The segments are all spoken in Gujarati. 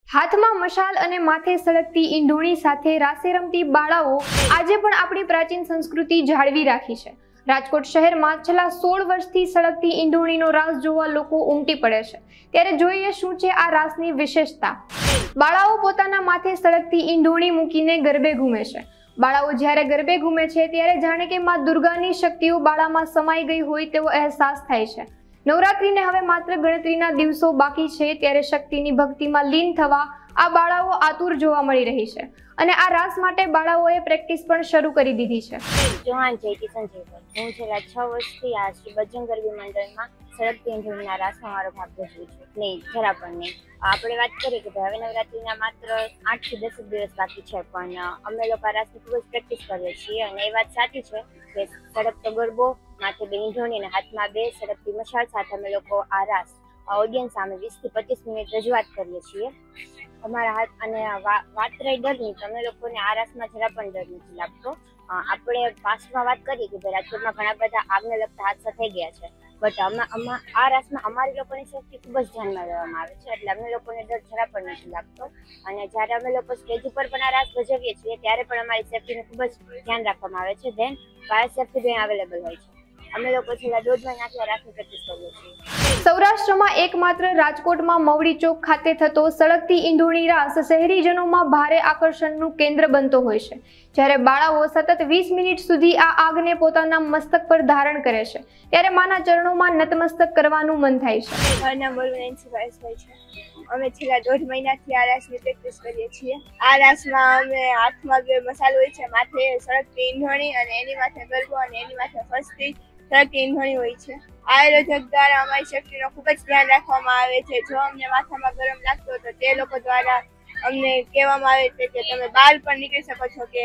હાથમાં મશાલ અને માથે સળગતી ઈંઢોણી સાથે રાસે રમતી બાળાઓ આજે પણ આપણી પ્રાચીન સંસ્કૃતિ જાળવી રાખી છે। રાજકોટ શહેરમાં છેલ્લા 16 વર્ષથી સળગતી ઈંઢોણીનો રાસ જોવા લોકો ઉમટી પડે છે। ત્યારે જોઈએ શું છે આ રાસની વિશેષતા। બાળાઓ પોતાના માથે સળગતી ઈંઢોણી મૂકીને ગરબે ઘૂમે છે। બાળાઓ જ્યારે ગરબે ઘૂમે છે ત્યારે જાણે કે માં દુર્ગાની શક્તિઓ બાળામાં સમાઈ ગઈ હોય તેવો અહેસાસ થાય છે। નવરાત્રીને હવે માત્ર ગણતરીના દિવસો બાકી છે ત્યારે શક્તિની ભક્તિમાં લીન થવા આ બાળાઓ આતુર જોવા મળી રહી છે અને આ રાસ માટે બાળાઓએ પ્રેક્ટિસ પણ શરૂ કરી દીધી છે। ચૌહાણ જયતી સંજયભાઈ, હું છેલ્લા 6 વર્ષથી આ શ્રી બજરંગ ગરબી મંડળમાં સળગતી ઈંઢોણીના રાસમાં મારો ભાગ ભજવું છું। નહીં, જરા પણ નહીં। આપણે વાત કરીએ કે હવે નવરાત્રીના માત્ર 8 થી 10 દિવસ બાકી છે, પણ અમે લોકો આ રાસની ખૂબ જ પ્રેક્ટિસ કરીએ છીએ અને એ વાત સાચી છે કે સળગતો ગરબો, માથે 2 ઈંઢોણી અને હાથમાં 2 સળગતી મશાલ સાથે અમે લોકો આ રાસ ઓડિયન્સ સામે 20 થી 25 મિનિટ રજૂઆત કરીએ છીએ। અમારા હાથ અને વાત રહી ડરની, તો અમે લોકોને આ રાસમાં જરા પણ ડર નથી લાગતો। આપણે પાસ્ટમાં વાત કરીએ કે રાજકોટમાં ઘણા બધા આગને લગતા હાદસા થઈ ગયા છે, બટ આ રાસમાં અમારી લોકોની સેફટી ખૂબ જ ધ્યાનમાં લેવામાં આવે છે, એટલે અમને લોકોને ડર જરા પણ નથી લાગતો। અને જ્યારે અમે લોકો સ્ટેજ ઉપર પણ આ રાસ ભજવીએ છીએ ત્યારે પણ અમારી સેફટીનું ખૂબ જ ધ્યાન રાખવામાં આવે છે। ધેન ફાયર સેફટી પણ અવેલેબલ હોય છે। અમે લોકો છેલ્લા 1.5 મહિનાથી આ રાસની પ્રેક્ટિસ કરીએ છીએ। સૌરાષ્ટ્રમાં એકમાત્ર રાજકોટમાં મવડી ચોક ખાતે થતો સળગતી ઈંઢોણી રાસ શહેરીજનોમાં ભારે આકર્ષણનું કેન્દ્ર બનતો હોય છે। જ્યારે બાળાઓ સતત 20 મિનિટ સુધી આ આગને પોતાના મસ્તક પર ધારણ કરે છે ત્યારે માના ચરણોમાં નતમસ્તક કરવાનું મન થાય છે। મારું નામ વરુણેન્સી ભાઈસભાઈ છે। અમે છેલ્લા 1.5 મહિનાથી આ રાસની પ્રેક્ટિસ કરીએ છીએ। આ રાસમાં અમે હાથમાં 2 મસાલ હોય છે, માથે સળગતી ઈંઢોણી અને એની માથે ગરબો અને એની માથે ફસતી સળગતી ઈંઢોણી હોય છે। આયોજક દ્વારા અમારી સેફટીનું ખૂબ જ ધ્યાન રાખવામાં આવે છે। જો અમને માથામાં ગરમ લાગતો તો તે લોકો દ્વારા અમને કહેવામાં આવે છે કે તમે બહાર પણ નીકળી શકો છો કે,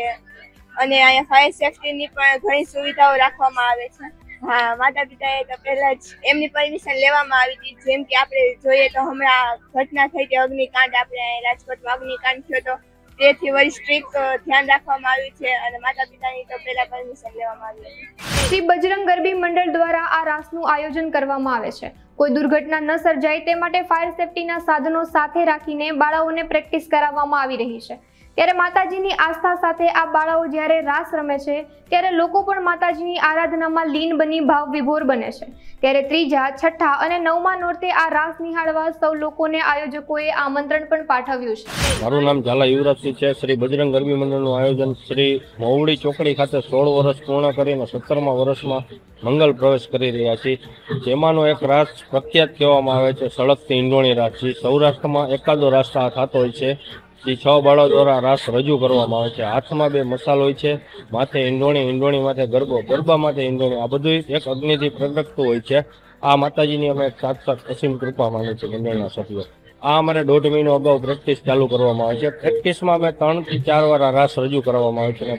અને અહીંયા ફાયર સેફટીની પણ ઘણી સુવિધાઓ રાખવામાં આવે છે। હા, માતા પિતાએ તો પહેલા જ એમની પરમિશન લેવામાં આવી હતી। જેમ કે આપણે જોઈએ તો હમણાં ઘટના થઈ હતી અગ્નિકાંડ, આપણે રાજકોટમાં અગ્નિકાંડ થયો તો તેથી વળી સ્ટ્રિક્ટ ધ્યાન રાખવામાં આવ્યું છે અને માતા પિતાની તો પહેલા પરમિશન લેવામાં આવી હતી। શ્રી બજરંગ ગરબી મંડળ દ્વારા આ રાસનું આયોજન કરવામાં આવે છે। કોઈ દુર્ઘટના ન સર્જાય તે માટે ફાયર સેફટીના સાધનો સાથે રાખીને બાળાઓને પ્રેક્ટિસ કરાવવામાં આવી રહી છે। ત્યારે માતાજીની આસ્થા સાથે આ બાળાઓ જ્યારે રાસ રમે છે ત્યારે લોકો પણ માતાજીની આરાધનામાં લીન બની ભાવ વિભોર બને છે। ત્યારે ત્રીજા, છઠ્ઠા અને 9મા નોરતે આ રાસ નિહાળવા સૌ લોકોને આયોજકોએ આમંત્રણ પણ પાઠવ્યું છે। મારું નામ ઝાલા યુવરાજસિંહ છે। શ્રી બજરંગ ગરબી મંડળનું આયોજન શ્રી મવડી ચોકડી ખાતે 16 વર્ષ પૂર્ણ કરીને 17મા વર્ષમાં મંગલ પ્રવેશ કરી રહ્યા છીએ। જેમાંનો એક રાસ પ્રખ્યાત કહેવામાં આવે છે સળગતી ઈંઢોણી રાસ, જે સૌરાષ્ટ્રમાં એકાદો રાસ થતો હોય છે। જે 6 બાળાઓ દ્વારા રાસ રજૂ કરવામાં આવે છે। હાથમાં 2 મસાલ હોય છે, માથે ઈંઢોણી, ઈંઢોણી માથે ગરબો, ગરબા માથે ઈંઢોણી, આ બધું એક અગ્નિથી પ્રગટતું હોય છે। આ માતાજીની અમે સાક્ષાત અસીમ કૃપા માની છે મંડળના સભ્યો। આ અમારે 1.5 મહિનો અગાઉ પ્રેક્ટિસ ચાલુ કરવામાં આવે છે। પ્રેક્ટિસમાં અમે 3 થી 4 વાર આ રાસ રજૂ કરવામાં આવે છે।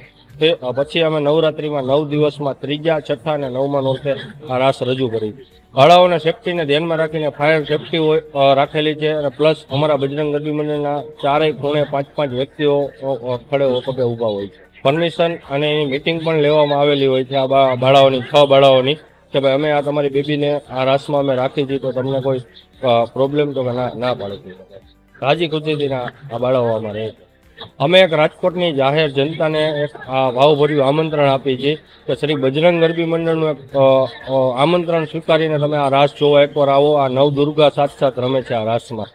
પછી અમે નવરાત્રીમાં 9 દિવસમાં ત્રીજા, છઠ્ઠા અને 9મા નોરતે આ રાસ રજૂ કરી। બાળાઓને સેફટીને ધ્યાનમાં રાખીને ફાયર સેફટી રાખેલી છે અને પ્લસ અમારા બજરંગ ગરબી મંડળના 4 ખૂણે 5-5 વ્યક્તિઓ ખડે વખતે ઊભા હોય છે। પરમિશન અને એની મિટિંગ પણ લેવામાં આવેલી હોય છે આ બાળાઓની, 6 બાળાઓની, કે ભાઈ અમે આ તમારી બેબીને આ રાસમાં અમે રાખી છીએ તો તમને કોઈ પ્રોબ્લેમ તો ના પાડે। રાજી ખુશીથી આ બાળાઓ અમારે અમે એક રાજકોટની જાહેર જનતાને એક ભાવભર્યું આમંત્રણ આપી છે કે શ્રી બજરંગ ગરબી મંડળનું એક આમંત્રણ સ્વીકારીને તમે આ રાસ જોવા એકવાર આવો। આ નવદુર્ગા સાથ રમે છે આ રાસમાં।